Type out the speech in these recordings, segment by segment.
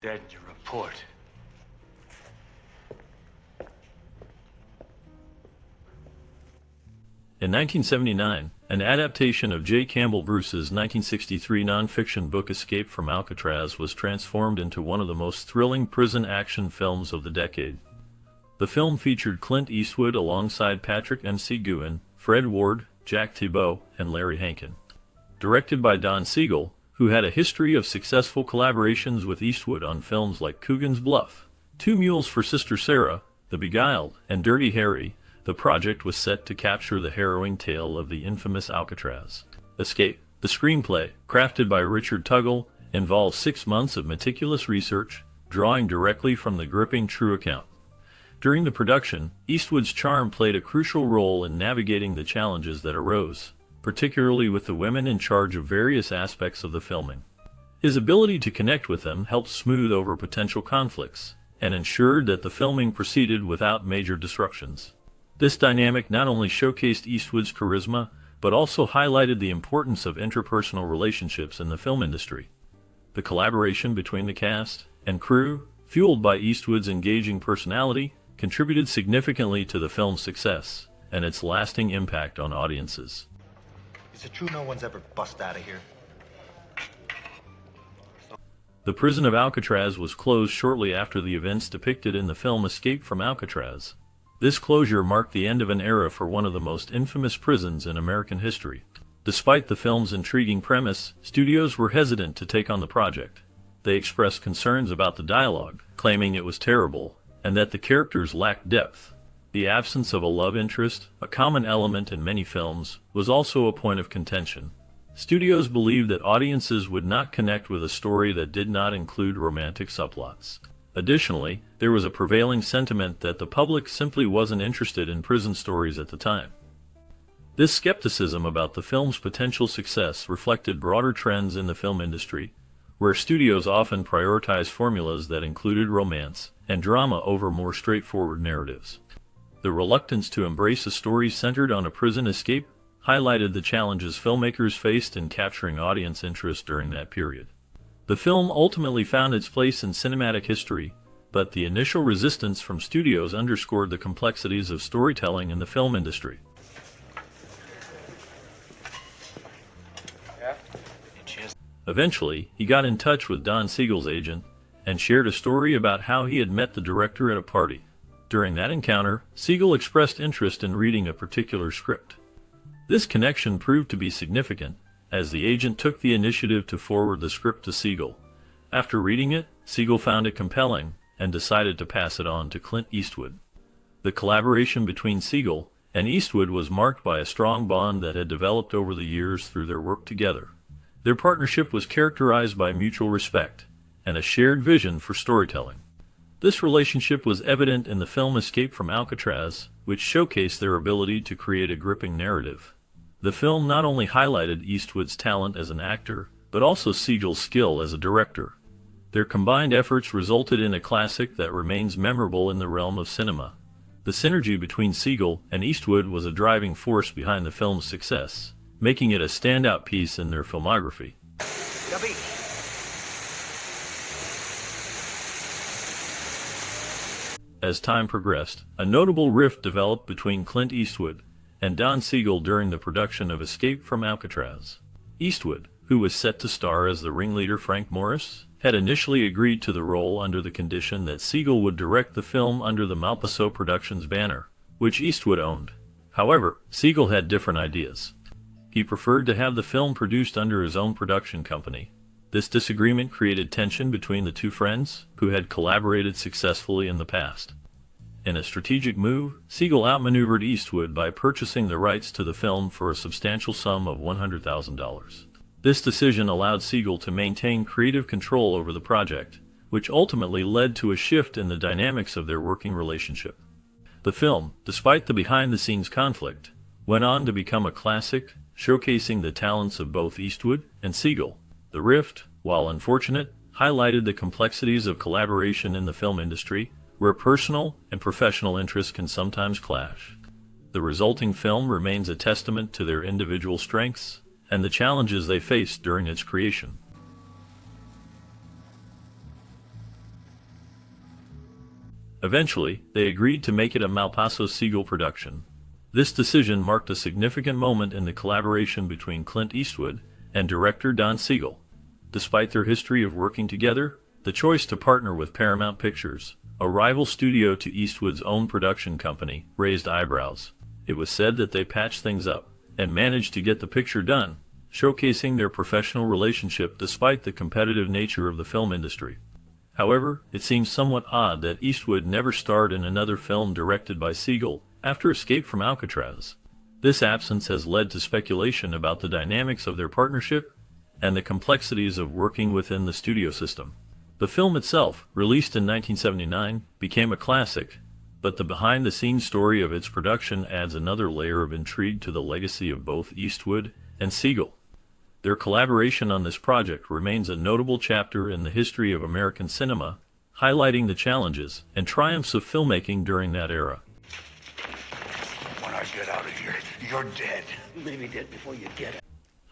Dead to report. In 1979, an adaptation of J. Campbell Bruce's 1963 nonfiction book Escape from Alcatraz was transformed into one of the most thrilling prison action films of the decade. The film featured Clint Eastwood alongside Patrick McGoohan, Fred Ward, Jack Thibeault, and Larry Hankin. Directed by Don Siegel, who had a history of successful collaborations with Eastwood on films like Coogan's Bluff, Two Mules for Sister Sarah, The Beguiled, and Dirty Harry, the project was set to capture the harrowing tale of the infamous Alcatraz. Escape, the screenplay, crafted by Richard Tuggle, involves 6 months of meticulous research, drawing directly from the gripping true account. During the production, Eastwood's charm played a crucial role in navigating the challenges that arose, particularly with the women in charge of various aspects of the filming. His ability to connect with them helped smooth over potential conflicts, and ensured that the filming proceeded without major disruptions. This dynamic not only showcased Eastwood's charisma, but also highlighted the importance of interpersonal relationships in the film industry. The collaboration between the cast and crew, fueled by Eastwood's engaging personality, contributed significantly to the film's success and its lasting impact on audiences. Is it true no one's ever bust out of here? The prison of Alcatraz was closed shortly after the events depicted in the film Escape from Alcatraz. This closure marked the end of an era for one of the most infamous prisons in American history. Despite the film's intriguing premise, studios were hesitant to take on the project. They expressed concerns about the dialogue, claiming it was terrible, and that the characters lacked depth. The absence of a love interest, a common element in many films, was also a point of contention. Studios believed that audiences would not connect with a story that did not include romantic subplots. Additionally, there was a prevailing sentiment that the public simply wasn't interested in prison stories at the time. This skepticism about the film's potential success reflected broader trends in the film industry, where studios often prioritized formulas that included romance and drama over more straightforward narratives. The reluctance to embrace a story centered on a prison escape highlighted the challenges filmmakers faced in capturing audience interest during that period. The film ultimately found its place in cinematic history, but the initial resistance from studios underscored the complexities of storytelling in the film industry. Eventually, he got in touch with Don Siegel's agent and shared a story about how he had met the director at a party. During that encounter, Siegel expressed interest in reading a particular script. This connection proved to be significant, as the agent took the initiative to forward the script to Siegel. After reading it, Siegel found it compelling and decided to pass it on to Clint Eastwood. The collaboration between Siegel and Eastwood was marked by a strong bond that had developed over the years through their work together. Their partnership was characterized by mutual respect and a shared vision for storytelling. This relationship was evident in the film Escape from Alcatraz, which showcased their ability to create a gripping narrative. The film not only highlighted Eastwood's talent as an actor, but also Siegel's skill as a director. Their combined efforts resulted in a classic that remains memorable in the realm of cinema. The synergy between Siegel and Eastwood was a driving force behind the film's success, making it a standout piece in their filmography. As time progressed, a notable rift developed between Clint Eastwood and Don Siegel during the production of Escape from Alcatraz. Eastwood, who was set to star as the ringleader Frank Morris, had initially agreed to the role under the condition that Siegel would direct the film under the Malpaso Productions banner, which Eastwood owned. However, Siegel had different ideas. He preferred to have the film produced under his own production company. This disagreement created tension between the two friends, who had collaborated successfully in the past. In a strategic move, Siegel outmaneuvered Eastwood by purchasing the rights to the film for a substantial sum of $100,000. This decision allowed Siegel to maintain creative control over the project, which ultimately led to a shift in the dynamics of their working relationship. The film, despite the behind-the-scenes conflict, went on to become a classic, showcasing the talents of both Eastwood and Siegel. The rift, while unfortunate, highlighted the complexities of collaboration in the film industry, where personal and professional interests can sometimes clash. The resulting film remains a testament to their individual strengths and the challenges they faced during its creation. Eventually, they agreed to make it a Malpaso-Siegel production. This decision marked a significant moment in the collaboration between Clint Eastwood and director Don Siegel. Despite their history of working together, the choice to partner with Paramount Pictures, a rival studio to Eastwood's own production company, raised eyebrows. It was said that they patched things up and managed to get the picture done, showcasing their professional relationship despite the competitive nature of the film industry. However, it seems somewhat odd that Eastwood never starred in another film directed by Siegel after Escape from Alcatraz. This absence has led to speculation about the dynamics of their partnership and the complexities of working within the studio system. The film itself, released in 1979, became a classic, but the behind-the-scenes story of its production adds another layer of intrigue to the legacy of both Eastwood and Siegel. Their collaboration on this project remains a notable chapter in the history of American cinema, highlighting the challenges and triumphs of filmmaking during that era. When I get out of here, you're dead. Maybe dead before you get it.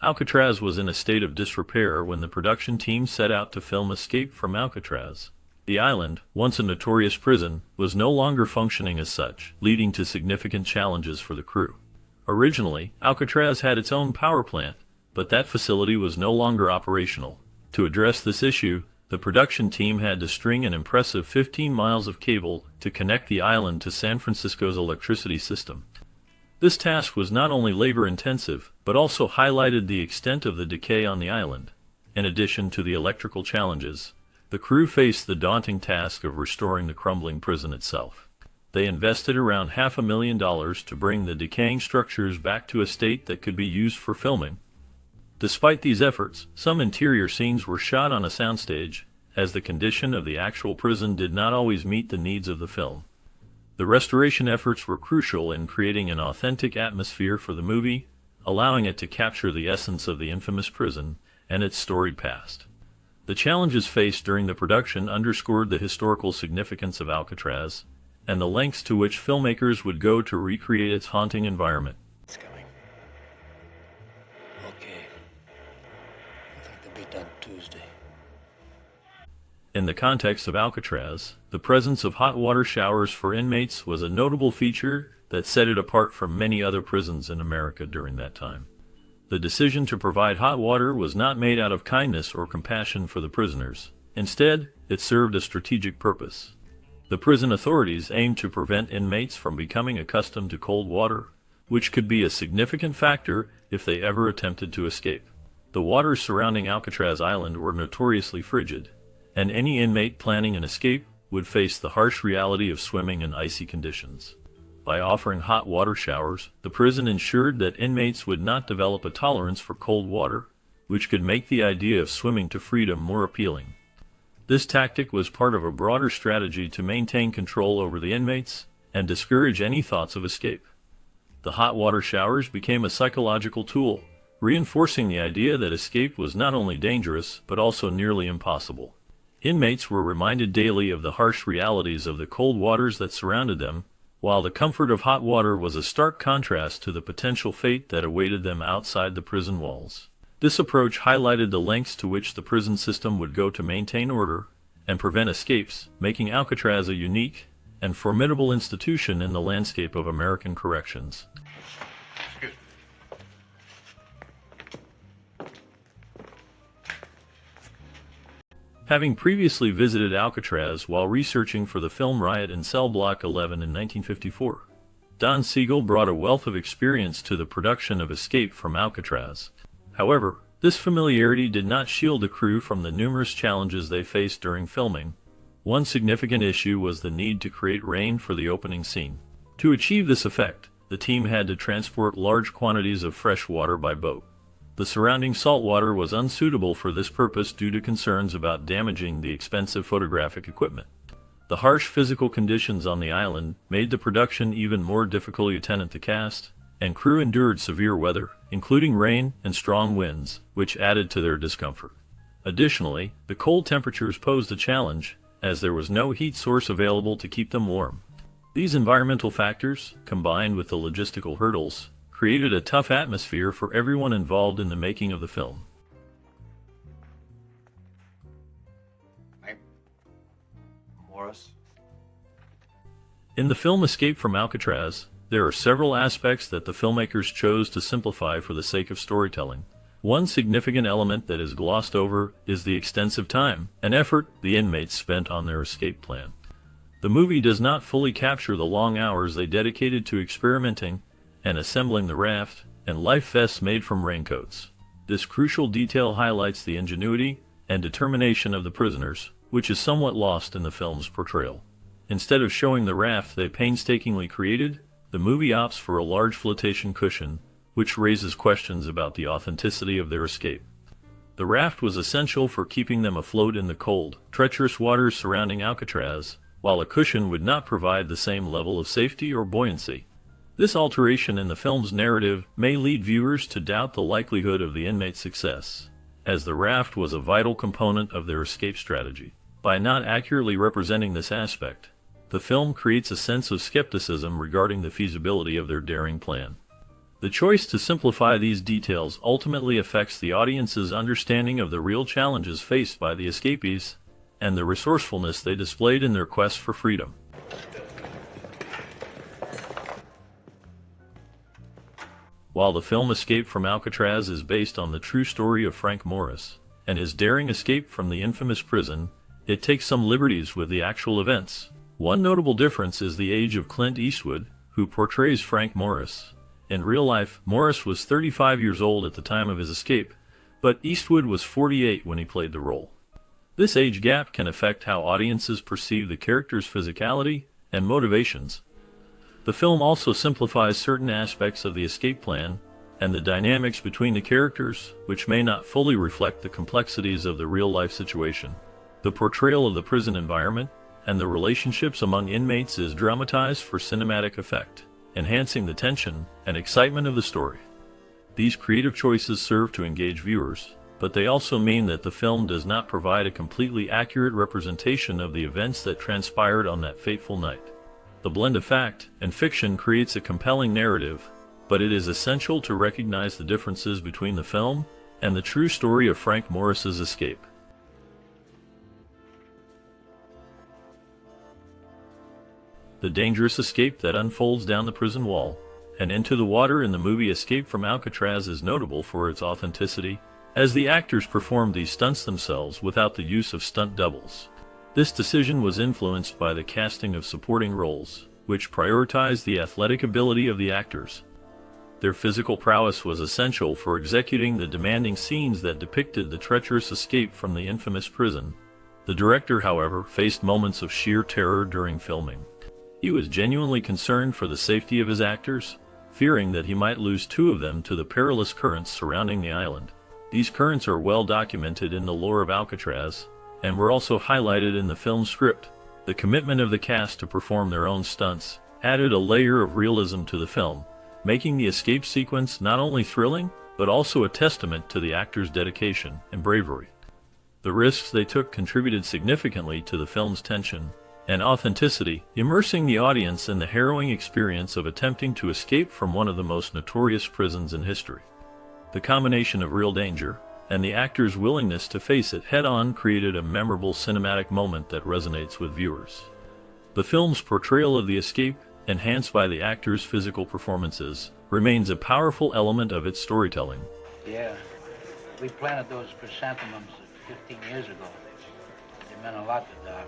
Alcatraz was in a state of disrepair when the production team set out to film Escape from Alcatraz. The island, once a notorious prison, was no longer functioning as such, leading to significant challenges for the crew. Originally, Alcatraz had its own power plant, but that facility was no longer operational. To address this issue, the production team had to string an impressive 15 miles of cable to connect the island to San Francisco's electricity system. This task was not only labor-intensive, but also highlighted the extent of the decay on the island. In addition to the electrical challenges, the crew faced the daunting task of restoring the crumbling prison itself. They invested around $500,000 to bring the decaying structures back to a state that could be used for filming. Despite these efforts, some interior scenes were shot on a soundstage, as the condition of the actual prison did not always meet the needs of the film. The restoration efforts were crucial in creating an authentic atmosphere for the movie, allowing it to capture the essence of the infamous prison and its storied past. The challenges faced during the production underscored the historical significance of Alcatraz and the lengths to which filmmakers would go to recreate its haunting environment. It's coming. Okay. I think they'll be done Tuesday. In the context of Alcatraz, the presence of hot water showers for inmates was a notable feature that set it apart from many other prisons in America during that time. The decision to provide hot water was not made out of kindness or compassion for the prisoners. Instead, it served a strategic purpose. The prison authorities aimed to prevent inmates from becoming accustomed to cold water, which could be a significant factor if they ever attempted to escape. The waters surrounding Alcatraz Island were notoriously frigid, and any inmate planning an escape would face the harsh reality of swimming in icy conditions. By offering hot water showers, the prison ensured that inmates would not develop a tolerance for cold water, which could make the idea of swimming to freedom more appealing. This tactic was part of a broader strategy to maintain control over the inmates and discourage any thoughts of escape. The hot water showers became a psychological tool, reinforcing the idea that escape was not only dangerous but also nearly impossible. Inmates were reminded daily of the harsh realities of the cold waters that surrounded them, while the comfort of hot water was a stark contrast to the potential fate that awaited them outside the prison walls. This approach highlighted the lengths to which the prison system would go to maintain order and prevent escapes, making Alcatraz a unique and formidable institution in the landscape of American corrections. Having previously visited Alcatraz while researching for the film Riot in Cell Block 11 in 1954, Don Siegel brought a wealth of experience to the production of Escape from Alcatraz. However, this familiarity did not shield the crew from the numerous challenges they faced during filming. One significant issue was the need to create rain for the opening scene. To achieve this effect, the team had to transport large quantities of fresh water by boat. The surrounding salt water was unsuitable for this purpose due to concerns about damaging the expensive photographic equipment. The harsh physical conditions on the island made the production even more difficult to attend the cast, and crew endured severe weather, including rain and strong winds, which added to their discomfort. Additionally, the cold temperatures posed a challenge, as there was no heat source available to keep them warm. These environmental factors, combined with the logistical hurdles, created a tough atmosphere for everyone involved in the making of the film. Morris, In the film Escape from Alcatraz, there are several aspects that the filmmakers chose to simplify for the sake of storytelling. One significant element that is glossed over is the extensive time and effort the inmates spent on their escape plan. The movie does not fully capture the long hours they dedicated to experimenting and assembling the raft and life vests made from raincoats. This crucial detail highlights the ingenuity and determination of the prisoners, which is somewhat lost in the film's portrayal. Instead of showing the raft they painstakingly created, the movie opts for a large flotation cushion, which raises questions about the authenticity of their escape. The raft was essential for keeping them afloat in the cold, treacherous waters surrounding Alcatraz, while a cushion would not provide the same level of safety or buoyancy. This alteration in the film's narrative may lead viewers to doubt the likelihood of the inmates' success, as the raft was a vital component of their escape strategy. By not accurately representing this aspect, the film creates a sense of skepticism regarding the feasibility of their daring plan. The choice to simplify these details ultimately affects the audience's understanding of the real challenges faced by the escapees and the resourcefulness they displayed in their quest for freedom. While the film Escape from Alcatraz is based on the true story of Frank Morris and his daring escape from the infamous prison, it takes some liberties with the actual events. One notable difference is the age of Clint Eastwood, who portrays Frank Morris. In real life, Morris was 35 years old at the time of his escape, but Eastwood was 48 when he played the role. This age gap can affect how audiences perceive the character's physicality and motivations. The film also simplifies certain aspects of the escape plan and the dynamics between the characters, which may not fully reflect the complexities of the real-life situation. The portrayal of the prison environment and the relationships among inmates is dramatized for cinematic effect, enhancing the tension and excitement of the story. These creative choices serve to engage viewers, but they also mean that the film does not provide a completely accurate representation of the events that transpired on that fateful night. The blend of fact and fiction creates a compelling narrative, but it is essential to recognize the differences between the film and the true story of Frank Morris's escape. The dangerous escape that unfolds down the prison wall and into the water in the movie Escape from Alcatraz is notable for its authenticity, as the actors performed these stunts themselves without the use of stunt doubles. This decision was influenced by the casting of supporting roles, which prioritized the athletic ability of the actors. Their physical prowess was essential for executing the demanding scenes that depicted the treacherous escape from the infamous prison. The director, however, faced moments of sheer terror during filming. He was genuinely concerned for the safety of his actors, fearing that he might lose two of them to the perilous currents surrounding the island. These currents are well documented in the lore of Alcatraz, and were also highlighted in the film's script. The commitment of the cast to perform their own stunts added a layer of realism to the film, making the escape sequence not only thrilling, but also a testament to the actors' dedication and bravery. The risks they took contributed significantly to the film's tension and authenticity, immersing the audience in the harrowing experience of attempting to escape from one of the most notorious prisons in history. The combination of real danger and the actors' willingness to face it head-on created a memorable cinematic moment that resonates with viewers. The film's portrayal of the escape, enhanced by the actors' physical performances, remains a powerful element of its storytelling. Yeah, we planted those chrysanthemums 15 years ago. They meant a lot to Doc.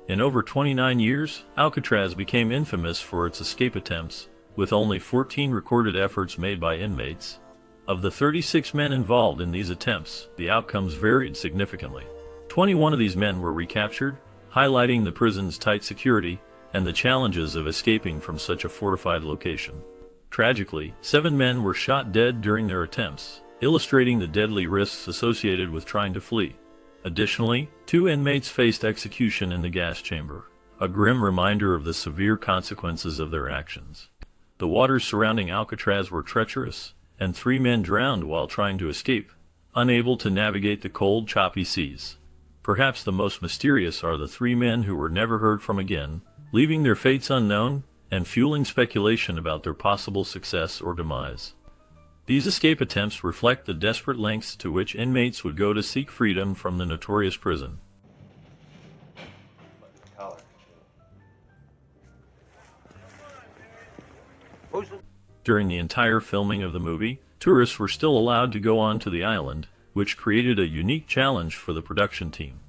In over 29 years, Alcatraz became infamous for its escape attempts, with only 14 recorded efforts made by inmates. Of the 36 men involved in these attempts, the outcomes varied significantly. 21 of these men were recaptured, highlighting the prison's tight security and the challenges of escaping from such a fortified location. Tragically, 7 men were shot dead during their attempts, illustrating the deadly risks associated with trying to flee. Additionally, 2 inmates faced execution in the gas chamber, a grim reminder of the severe consequences of their actions. The waters surrounding Alcatraz were treacherous, and 3 men drowned while trying to escape, unable to navigate the cold, choppy seas. Perhaps the most mysterious are the 3 men who were never heard from again, leaving their fates unknown and fueling speculation about their possible success or demise. These escape attempts reflect the desperate lengths to which inmates would go to seek freedom from the notorious prison. During the entire filming of the movie, tourists were still allowed to go on to the island, which created a unique challenge for the production team.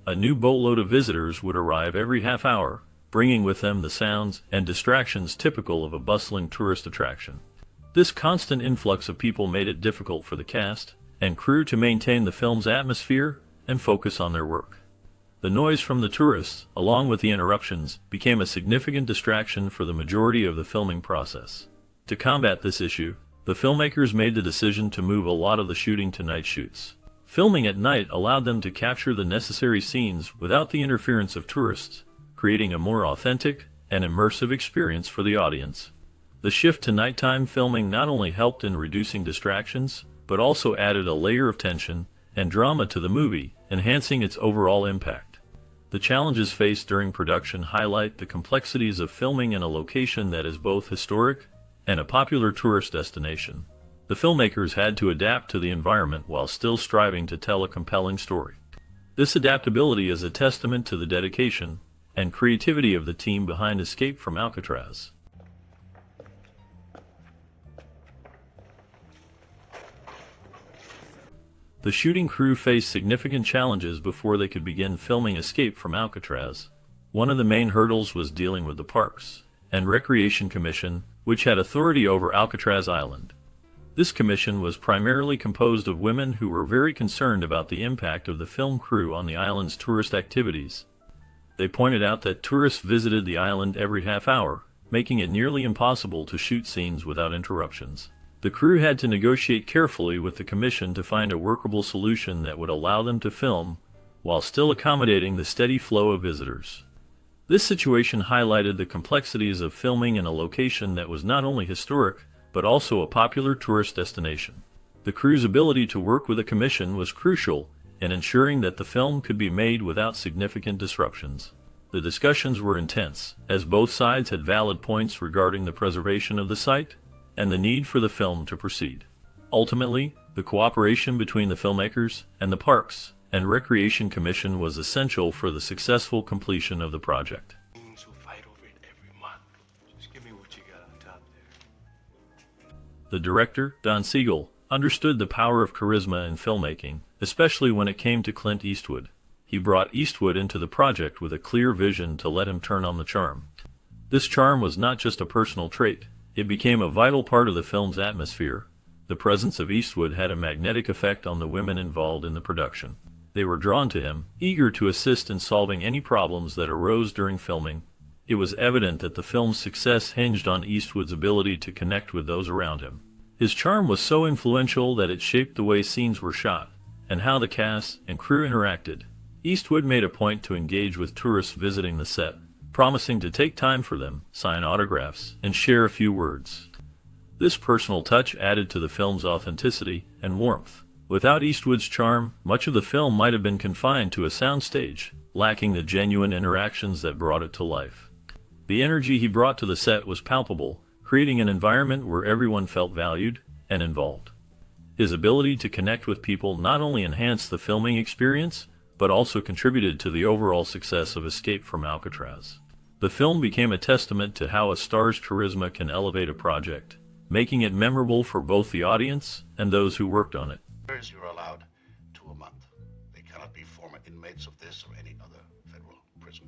A new boatload of visitors would arrive every half hour, bringing with them the sounds and distractions typical of a bustling tourist attraction. This constant influx of people made it difficult for the cast and crew to maintain the film's atmosphere and focus on their work. The noise from the tourists, along with the interruptions, became a significant distraction for the majority of the filming process. To combat this issue, the filmmakers made the decision to move a lot of the shooting to night shoots. Filming at night allowed them to capture the necessary scenes without the interference of tourists, creating a more authentic and immersive experience for the audience. The shift to nighttime filming not only helped in reducing distractions, but also added a layer of tension and drama to the movie, enhancing its overall impact. The challenges faced during production highlight the complexities of filming in a location that is both historic and a popular tourist destination. The filmmakers had to adapt to the environment while still striving to tell a compelling story. This adaptability is a testament to the dedication and creativity of the team behind Escape from Alcatraz. The shooting crew faced significant challenges before they could begin filming Escape from Alcatraz. One of the main hurdles was dealing with the Parks and Recreation Commission, which had authority over Alcatraz Island. This commission was primarily composed of women who were very concerned about the impact of the film crew on the island's tourist activities. They pointed out that tourists visited the island every half hour, making it nearly impossible to shoot scenes without interruptions. The crew had to negotiate carefully with the commission to find a workable solution that would allow them to film while still accommodating the steady flow of visitors. This situation highlighted the complexities of filming in a location that was not only historic, but also a popular tourist destination. The crew's ability to work with a commission was crucial in ensuring that the film could be made without significant disruptions. The discussions were intense, as both sides had valid points regarding the preservation of the site and the need for the film to proceed. Ultimately, the cooperation between the filmmakers and the Parks and Recreation Commission was essential for the successful completion of the project. Who fight over it every month. Just give me what you got on top there. The director, Don Siegel, understood the power of charisma in filmmaking, especially when it came to Clint Eastwood. He brought Eastwood into the project with a clear vision to let him turn on the charm. This charm was not just a personal trait, it became a vital part of the film's atmosphere. The presence of Eastwood had a magnetic effect on the women involved in the production. They were drawn to him, eager to assist in solving any problems that arose during filming. It was evident that the film's success hinged on Eastwood's ability to connect with those around him. His charm was so influential that it shaped the way scenes were shot and how the cast and crew interacted. Eastwood made a point to engage with tourists visiting the set, promising to take time for them, sign autographs, and share a few words. This personal touch added to the film's authenticity and warmth. Without Eastwood's charm, much of the film might have been confined to a soundstage, lacking the genuine interactions that brought it to life. The energy he brought to the set was palpable, creating an environment where everyone felt valued and involved. His ability to connect with people not only enhanced the filming experience, but also contributed to the overall success of Escape from Alcatraz. The film became a testament to how a star's charisma can elevate a project, making it memorable for both the audience and those who worked on it. You're allowed to a month. They cannot be former inmates of this or any other federal prison.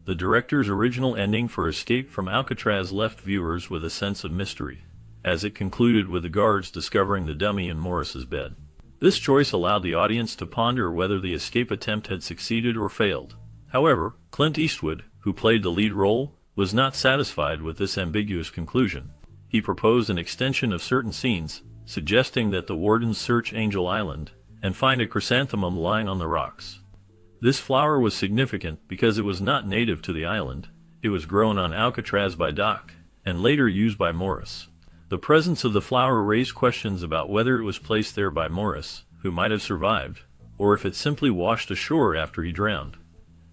The director's original ending for Escape from Alcatraz left viewers with a sense of mystery, as it concluded with the guards discovering the dummy in Morris's bed. This choice allowed the audience to ponder whether the escape attempt had succeeded or failed. However, Clint Eastwood, who played the lead role, was not satisfied with this ambiguous conclusion. He proposed an extension of certain scenes, suggesting that the wardens search Angel Island and find a chrysanthemum lying on the rocks. This flower was significant because it was not native to the island. It was grown on Alcatraz by Doc, and later used by Morris. The presence of the flower raised questions about whether it was placed there by Morris, who might have survived, or if it simply washed ashore after he drowned.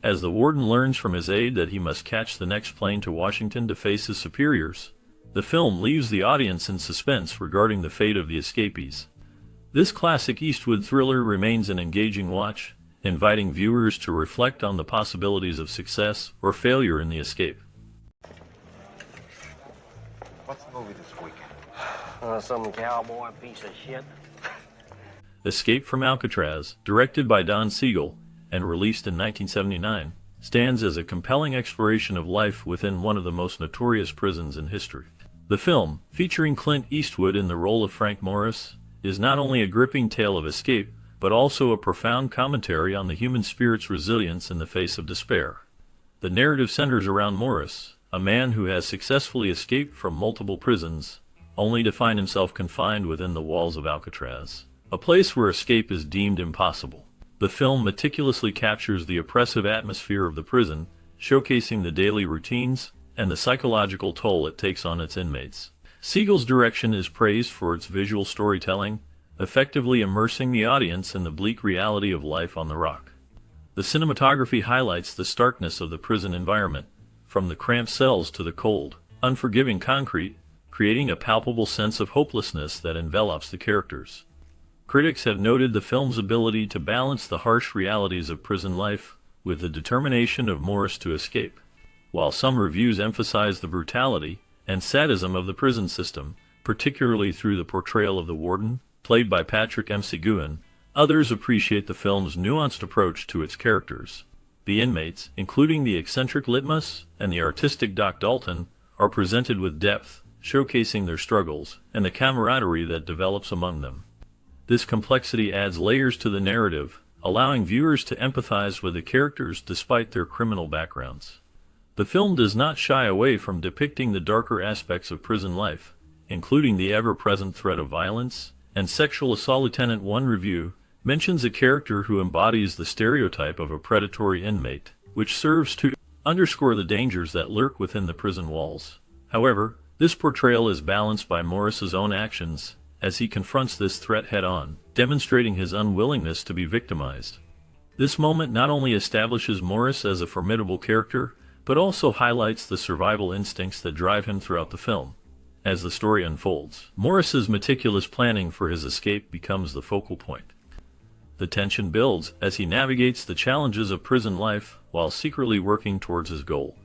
As the warden learns from his aide that he must catch the next plane to Washington to face his superiors, the film leaves the audience in suspense regarding the fate of the escapees. This classic Eastwood thriller remains an engaging watch, inviting viewers to reflect on the possibilities of success or failure in the escape. movie this weekend? Some cowboy piece of shit. Escape from Alcatraz, directed by Don Siegel and released in 1979, stands as a compelling exploration of life within one of the most notorious prisons in history. The film, featuring Clint Eastwood in the role of Frank Morris, is not only a gripping tale of escape, but also a profound commentary on the human spirit's resilience in the face of despair. The narrative centers around Morris, a man who has successfully escaped from multiple prisons, only to find himself confined within the walls of Alcatraz, a place where escape is deemed impossible. The film meticulously captures the oppressive atmosphere of the prison, showcasing the daily routines and the psychological toll it takes on its inmates. Siegel's direction is praised for its visual storytelling, effectively immersing the audience in the bleak reality of life on the rock. The cinematography highlights the starkness of the prison environment, from the cramped cells to the cold, unforgiving concrete, creating a palpable sense of hopelessness that envelops the characters. Critics have noted the film's ability to balance the harsh realities of prison life with the determination of Morris to escape, while some reviews emphasize the brutality and sadism of the prison system, particularly through the portrayal of the warden, played by Patrick M. Seguin. Others appreciate the film's nuanced approach to its characters. The inmates, including the eccentric Litmus and the artistic Doc Dalton, are presented with depth, showcasing their struggles and the camaraderie that develops among them. This complexity adds layers to the narrative, allowing viewers to empathize with the characters despite their criminal backgrounds. The film does not shy away from depicting the darker aspects of prison life, including the ever-present threat of violence and sexual assault. Lieutenant One review mentions a character who embodies the stereotype of a predatory inmate, which serves to underscore the dangers that lurk within the prison walls. However, this portrayal is balanced by Morris's own actions as he confronts this threat head-on, demonstrating his unwillingness to be victimized. This moment not only establishes Morris as a formidable character, but also highlights the survival instincts that drive him throughout the film. As the story unfolds, Morris's meticulous planning for his escape becomes the focal point. The tension builds as he navigates the challenges of prison life while secretly working towards his goal.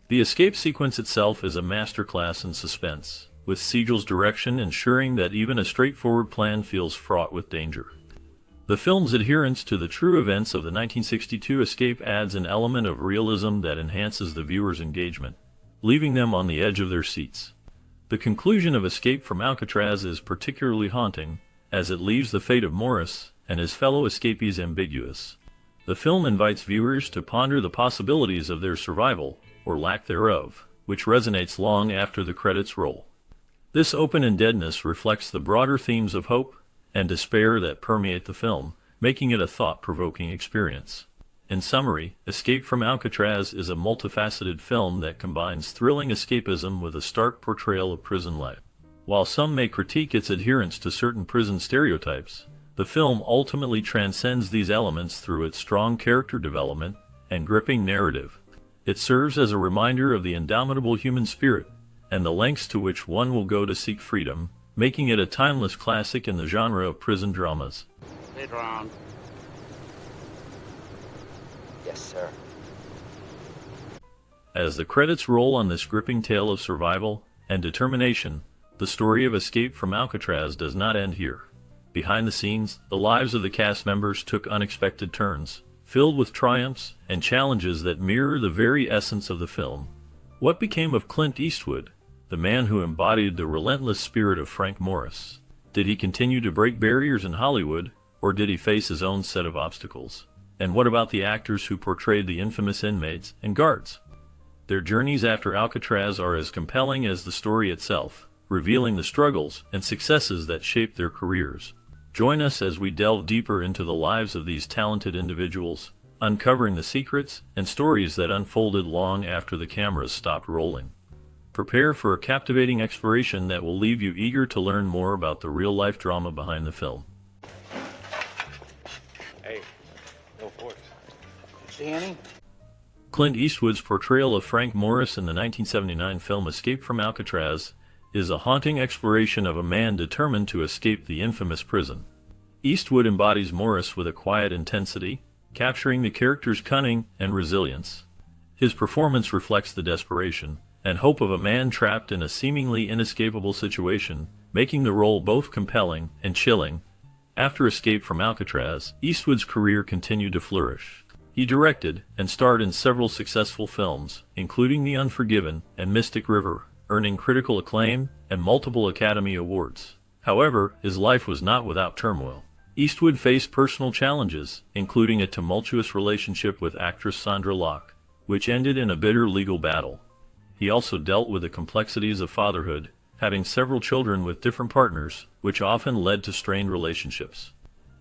The escape sequence itself is a masterclass in suspense, with Siegel's direction ensuring that even a straightforward plan feels fraught with danger. The film's adherence to the true events of the 1962 escape adds an element of realism that enhances the viewer's engagement, leaving them on the edge of their seats. The conclusion of Escape from Alcatraz is particularly haunting, as it leaves the fate of Morris and his fellow escapees ambiguous. The film invites viewers to ponder the possibilities of their survival, or lack thereof, which resonates long after the credits roll. This open-endedness reflects the broader themes of hope and despair that permeate the film, making it a thought-provoking experience. In summary, Escape from Alcatraz is a multifaceted film that combines thrilling escapism with a stark portrayal of prison life. While some may critique its adherence to certain prison stereotypes, the film ultimately transcends these elements through its strong character development and gripping narrative. It serves as a reminder of the indomitable human spirit and the lengths to which one will go to seek freedom, making it a timeless classic in the genre of prison dramas. Lead round. Yes, sir. As the credits roll on this gripping tale of survival and determination, the story of Escape from Alcatraz does not end here. Behind the scenes, the lives of the cast members took unexpected turns, filled with triumphs and challenges that mirror the very essence of the film. What became of Clint Eastwood, the man who embodied the relentless spirit of Frank Morris? Did he continue to break barriers in Hollywood, or did he face his own set of obstacles? And what about the actors who portrayed the infamous inmates and guards? Their journeys after Alcatraz are as compelling as the story itself, revealing the struggles and successes that shaped their careers. Join us as we delve deeper into the lives of these talented individuals, uncovering the secrets and stories that unfolded long after the cameras stopped rolling. Prepare for a captivating exploration that will leave you eager to learn more about the real-life drama behind the film. Hey, no forks. See any? Clint Eastwood's portrayal of Frank Morris in the 1979 film Escape from Alcatraz is a haunting exploration of a man determined to escape the infamous prison. Eastwood embodies Morris with a quiet intensity, capturing the character's cunning and resilience. His performance reflects the desperation and hope of a man trapped in a seemingly inescapable situation, making the role both compelling and chilling. After Escape from Alcatraz, Eastwood's career continued to flourish. He directed and starred in several successful films, including The Unforgiven and Mystic River, earning critical acclaim and multiple Academy Awards. However, his life was not without turmoil. Eastwood faced personal challenges, including a tumultuous relationship with actress Sandra Locke, which ended in a bitter legal battle. He also dealt with the complexities of fatherhood, having several children with different partners, which often led to strained relationships.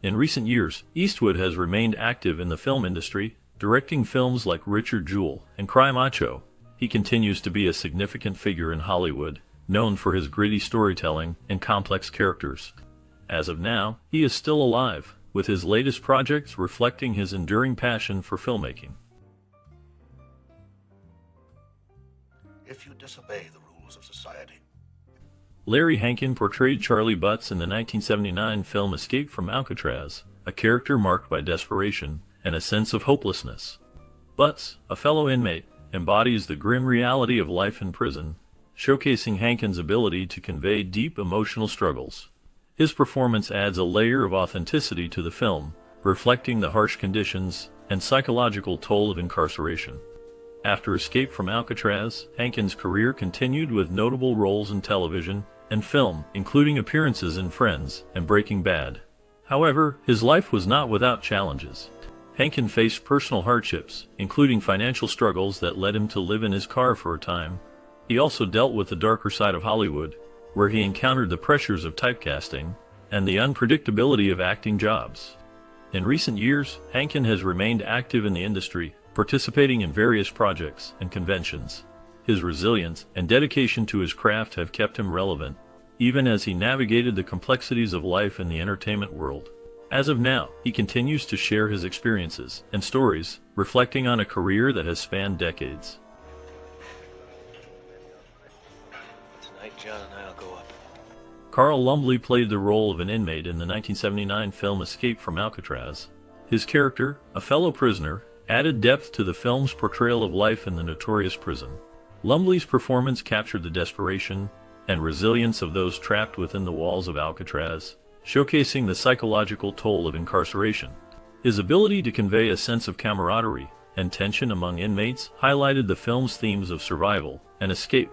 In recent years, Eastwood has remained active in the film industry, directing films like Richard Jewell and Cry Macho. He continues to be a significant figure in Hollywood, known for his gritty storytelling and complex characters. As of now, he is still alive, with his latest projects reflecting his enduring passion for filmmaking. If you disobey the rules of society, Larry Hankin portrayed Charlie Butts in the 1979 film Escape from Alcatraz, a character marked by desperation and a sense of hopelessness. Butts, a fellow inmate, embodies the grim reality of life in prison, showcasing Hankin's ability to convey deep emotional struggles. His performance adds a layer of authenticity to the film, reflecting the harsh conditions and psychological toll of incarceration. After Escape from Alcatraz, Hankin's career continued with notable roles in television and film, including appearances in Friends and Breaking Bad. However, his life was not without challenges. Hankin faced personal hardships, including financial struggles that led him to live in his car for a time. He also dealt with the darker side of Hollywood, where he encountered the pressures of typecasting and the unpredictability of acting jobs. In recent years, Hankin has remained active in the industry, participating in various projects and conventions. His resilience and dedication to his craft have kept him relevant, even as he navigated the complexities of life in the entertainment world. As of now, he continues to share his experiences and stories, reflecting on a career that has spanned decades. Tonight, John and I'll go up. Carl Lumbly played the role of an inmate in the 1979 film Escape from Alcatraz. His character, a fellow prisoner, added depth to the film's portrayal of life in the notorious prison. Lumbly's performance captured the desperation and resilience of those trapped within the walls of Alcatraz, showcasing the psychological toll of incarceration. His ability to convey a sense of camaraderie and tension among inmates highlighted the film's themes of survival and escape.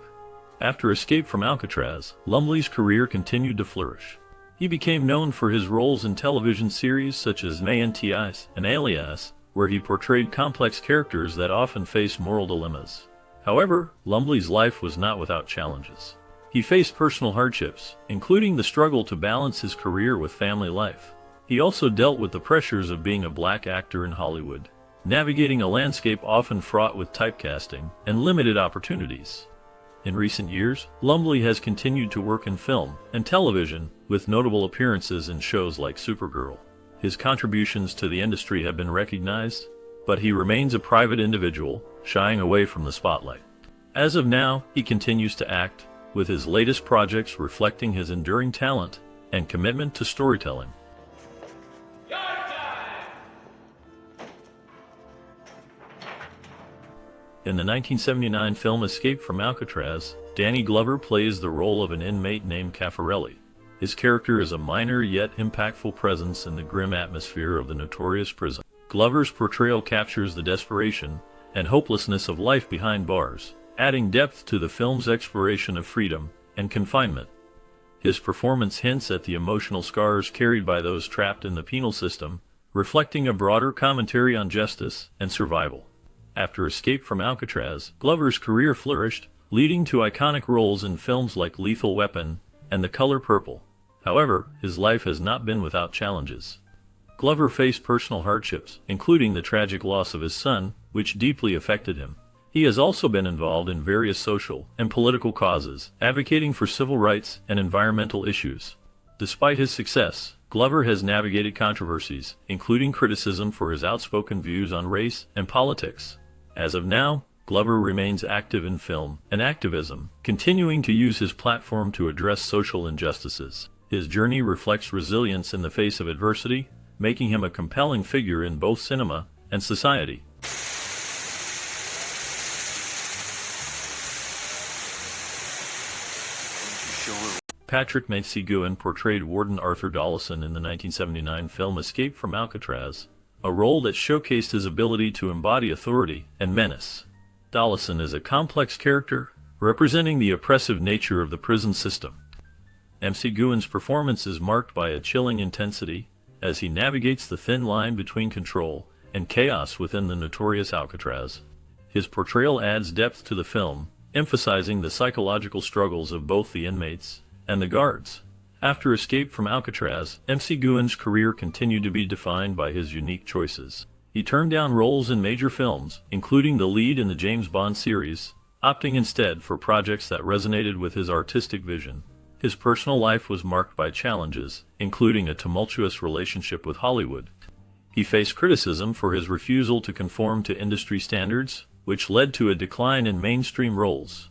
After Escape from Alcatraz, Lumbly's career continued to flourish. He became known for his roles in television series such as Mayentias and Alias, where he portrayed complex characters that often faced moral dilemmas. However, Lumbly's life was not without challenges. He faced personal hardships, including the struggle to balance his career with family life. He also dealt with the pressures of being a black actor in Hollywood, navigating a landscape often fraught with typecasting and limited opportunities. In recent years, Lumbly has continued to work in film and television, with notable appearances in shows like Supergirl. His contributions to the industry have been recognized, but he remains a private individual, shying away from the spotlight. As of now, he continues to act, with his latest projects reflecting his enduring talent and commitment to storytelling. In the 1979 film Escape from Alcatraz, Danny Glover plays the role of an inmate named Caffarelli. His character is a minor yet impactful presence in the grim atmosphere of the notorious prison. Glover's portrayal captures the desperation and hopelessness of life behind bars, adding depth to the film's exploration of freedom and confinement. His performance hints at the emotional scars carried by those trapped in the penal system, reflecting a broader commentary on justice and survival. After Escape from Alcatraz, Glover's career flourished, leading to iconic roles in films like Lethal Weapon and The Color Purple. However, his life has not been without challenges. Glover faced personal hardships, including the tragic loss of his son, which deeply affected him. He has also been involved in various social and political causes, advocating for civil rights and environmental issues. Despite his success, Glover has navigated controversies, including criticism for his outspoken views on race and politics. As of now, Glover remains active in film and activism, continuing to use his platform to address social injustices. His journey reflects resilience in the face of adversity, making him a compelling figure in both cinema and society. Patrick Seguin portrayed Warden Arthur Dawson in the 1979 film Escape from Alcatraz, a role that showcased his ability to embody authority and menace. Dawson is a complex character, representing the oppressive nature of the prison system. Seguin's performance is marked by a chilling intensity, as he navigates the thin line between control and chaos within the notorious Alcatraz. His portrayal adds depth to the film, emphasizing the psychological struggles of both the inmates and the guards. After Escape from Alcatraz, Seguin's career continued to be defined by his unique choices. He turned down roles in major films, including the lead in the James Bond series, opting instead for projects that resonated with his artistic vision. His personal life was marked by challenges, including a tumultuous relationship with Hollywood. He faced criticism for his refusal to conform to industry standards, which led to a decline in mainstream roles.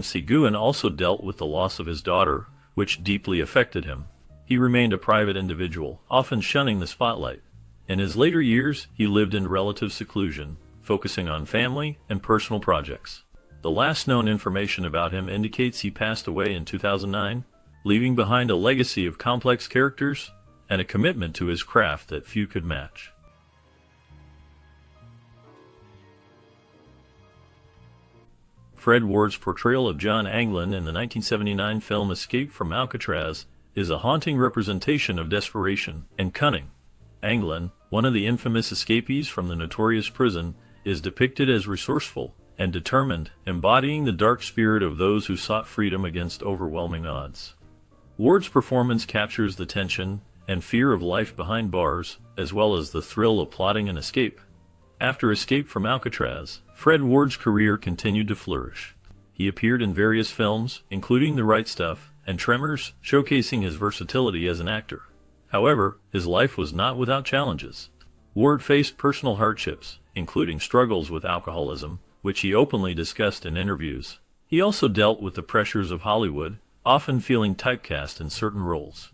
Seguin also dealt with the loss of his daughter, which deeply affected him. He remained a private individual, often shunning the spotlight. In his later years, he lived in relative seclusion, focusing on family and personal projects. The last known information about him indicates he passed away in 2009, leaving behind a legacy of complex characters and a commitment to his craft that few could match. Fred Ward's portrayal of John Anglin in the 1979 film Escape from Alcatraz is a haunting representation of desperation and cunning. Anglin, one of the infamous escapees from the notorious prison, is depicted as resourceful and determined, embodying the dark spirit of those who sought freedom against overwhelming odds. Ward's performance captures the tension and fear of life behind bars, as well as the thrill of plotting an escape. After Escape from Alcatraz, Fred Ward's career continued to flourish. He appeared in various films, including The Right Stuff and Tremors, showcasing his versatility as an actor. However, his life was not without challenges. Ward faced personal hardships, including struggles with alcoholism, which he openly discussed in interviews. He also dealt with the pressures of Hollywood, often feeling typecast in certain roles.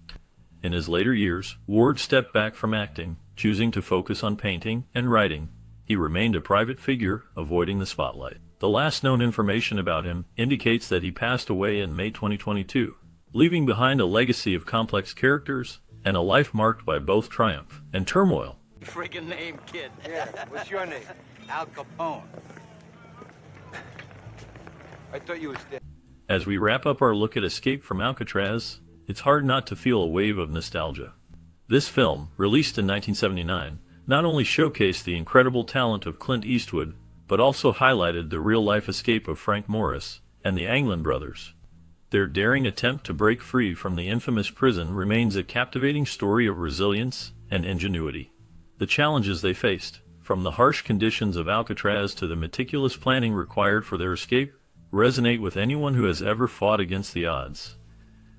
In his later years, Ward stepped back from acting, choosing to focus on painting and writing. He remained a private figure, avoiding the spotlight. The last known information about him indicates that he passed away in May 2022, leaving behind a legacy of complex characters and a life marked by both triumph and turmoil. Friggin' name, kid. Yeah, what's your name? Al Capone. I thought you was dead. As we wrap up our look at Escape from Alcatraz, it's hard not to feel a wave of nostalgia. This film, released in 1979, not only showcased the incredible talent of Clint Eastwood, but also highlighted the real-life escape of Frank Morris and the Anglin brothers. Their daring attempt to break free from the infamous prison remains a captivating story of resilience and ingenuity. The challenges they faced, from the harsh conditions of Alcatraz to the meticulous planning required for their escape, resonate with anyone who has ever fought against the odds.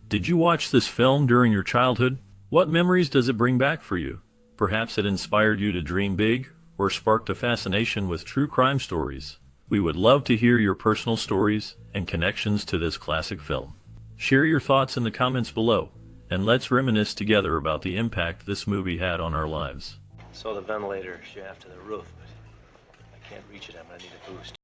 Did you watch this film during your childhood? What memories does it bring back for you? Perhaps it inspired you to dream big, or sparked a fascination with true crime stories. We would love to hear your personal stories and connections to this classic film. Share your thoughts in the comments below, and let's reminisce together about the impact this movie had on our lives. Saw the ventilator shaft to the roof, but I can't reach it. I'm gonna need a boost.